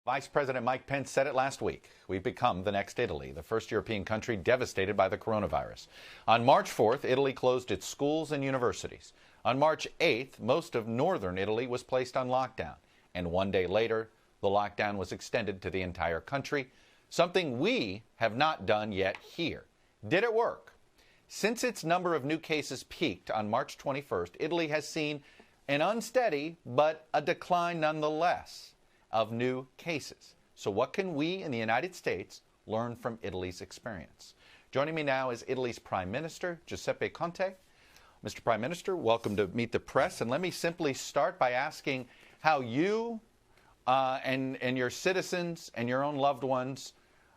Vice President Mike Pence said it last week. We've become the next Italy, the first European country devastated by the coronavirus. On March 4th, Italy closed its schools and universities. On March 8th, most of northern Italy was placed on lockdown. And one day later, the lockdown was extended to the entire country, something we have not done yet here. Did it work? Since its number of new cases peaked on March 21st, Italy has seen an unsteady but a decline nonetheless of new cases. So what can we in the United States learn from Italy's experience? Joining me now is Italy's Prime Minister, Giuseppe Conte. Mr. Prime Minister, welcome to Meet the Press. And let me simply start by asking how you and your citizens and your own loved ones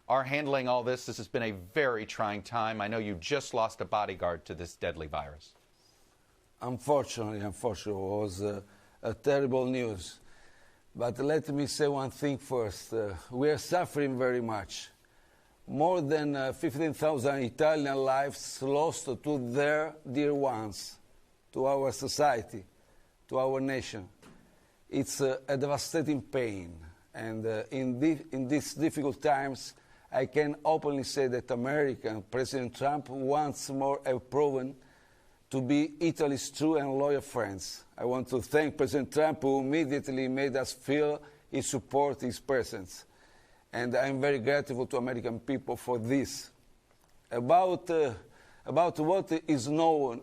are handling all this. This has been a very trying time. I know you just lost a bodyguard to this deadly virus. Unfortunately, it was a terrible news. But let me say one thing first. We are suffering very much. More than 15,000 Italian lives lost to their dear ones, to our society, to our nation. It's a devastating pain. And in these difficult times, I can openly say that America and President Trump once more have proven to be Italy's true and loyal friends. I want to thank President Trump, who immediately made us feel his support, his presence. And I'm very grateful to American people for this. About what is known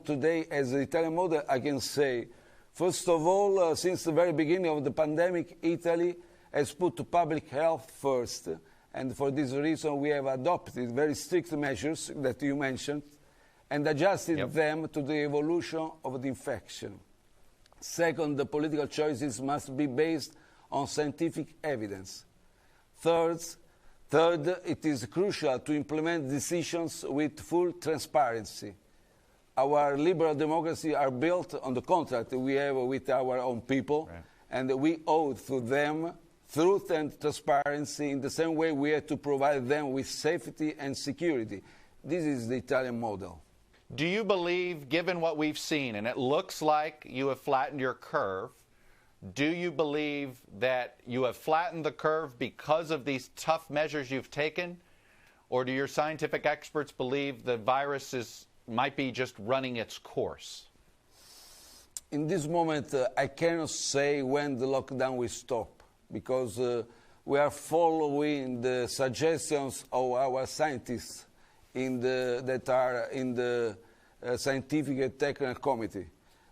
today as the Italian model, I can say, first of all, since the very beginning of the pandemic, Italy has put public health first. And for this reason, we have adopted very strict measures that you mentioned, and adjusted them to the evolution of the infection. Second, the political choices must be based on scientific evidence. Third, it is crucial to implement decisions with full transparency. Our liberal democracy are built on the contract we have with our own people, and we owe to them truth and transparency in the same way we have to provide them with safety and security. This is the Italian model. Do you believe, given what we've seen, and it looks like you have flattened your curve, do you believe that you have flattened the curve because of these tough measures you've taken? Or do your scientific experts believe the virus might be just running its course? In this moment, I cannot say when the lockdown will stop, because we are following the suggestions of our scientists that are in the Scientific and Technical Committee.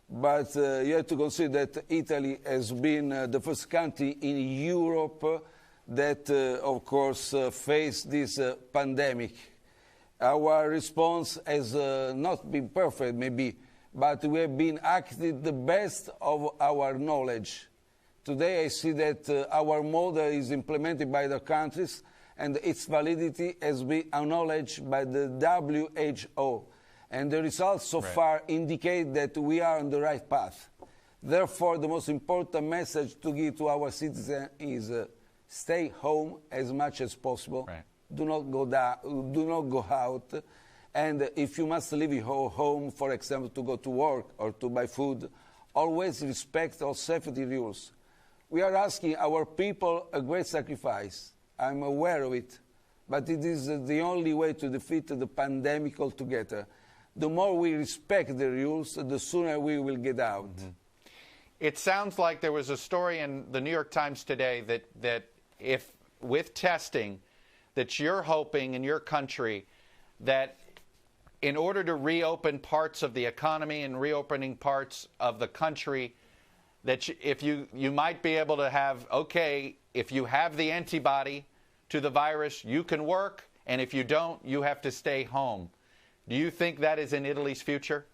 But you have to consider that Italy has been the first country in Europe that, of course, faced this pandemic. Our response has not been perfect, maybe, but we have been acting the best of our knowledge. Today I see that our model is implemented by the countries, and its validity has been acknowledged by the WHO. And the results so far indicate that we are on the right path. Therefore, the most important message to give to our citizens is stay home as much as possible. Do not go out. And if you must leave your home, for example, to go to work or to buy food, always respect all safety rules. We are asking our people a great sacrifice. I'm aware of it, but it is the only way to defeat the pandemic altogether. The more we respect the rules, the sooner we will get out. It sounds like there was a story in the New York Times today that if with testing, that you're hoping in your country that in order to reopen parts of the economy and reopening parts of the country, that if you might be able to have, okay, if you have the antibody to the virus, you can work, and if you don't, you have to stay home. Do you think that is in Italy's future?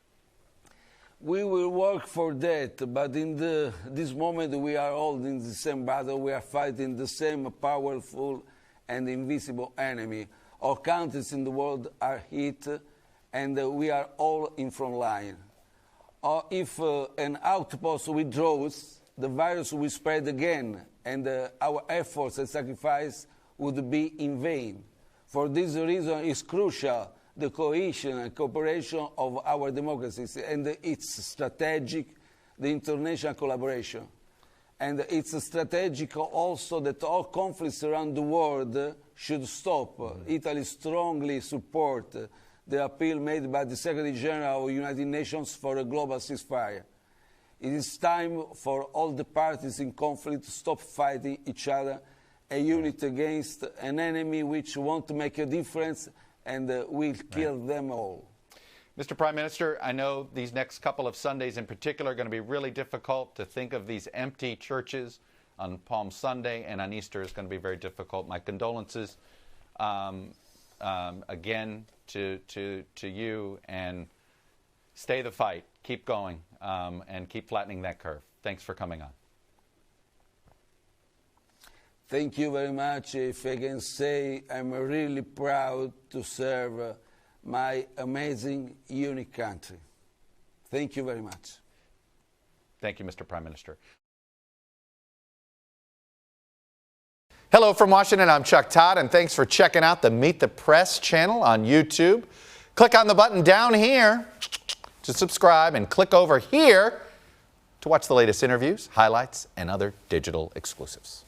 We will work for that, but in this moment we are all in the same battle. We are fighting the same powerful and invisible enemy. All countries in the world are hit, and we are all in front line. If an outpost withdraws, the virus will spread again, and our efforts and sacrifice would be in vain. For this reason, it's crucial the cohesion and cooperation of our democracies, and its strategic, the international collaboration. And it's strategic also that all conflicts around the world should stop. Italy strongly supports the appeal made by the Secretary General of the United Nations for a global ceasefire. It is time for all the parties in conflict to stop fighting each other and unite against an enemy which won't make a difference and will kill them all. Mr. Prime Minister, I know these next couple of Sundays in particular are going to be really difficult. To think of these empty churches on Palm Sunday and on Easter is going to be very difficult. My condolences again to you, and stay the fight. Keep going and keep flattening that curve. Thanks for coming on. Thank you very much. If I can say, I'm really proud to serve my amazing, unique country. Thank you very much. Thank you, Mr. Prime Minister. Hello from Washington, I'm Chuck Todd, and thanks for checking out the Meet the Press channel on YouTube. Click on the button down here to subscribe, and click over here to watch the latest interviews, highlights, and other digital exclusives.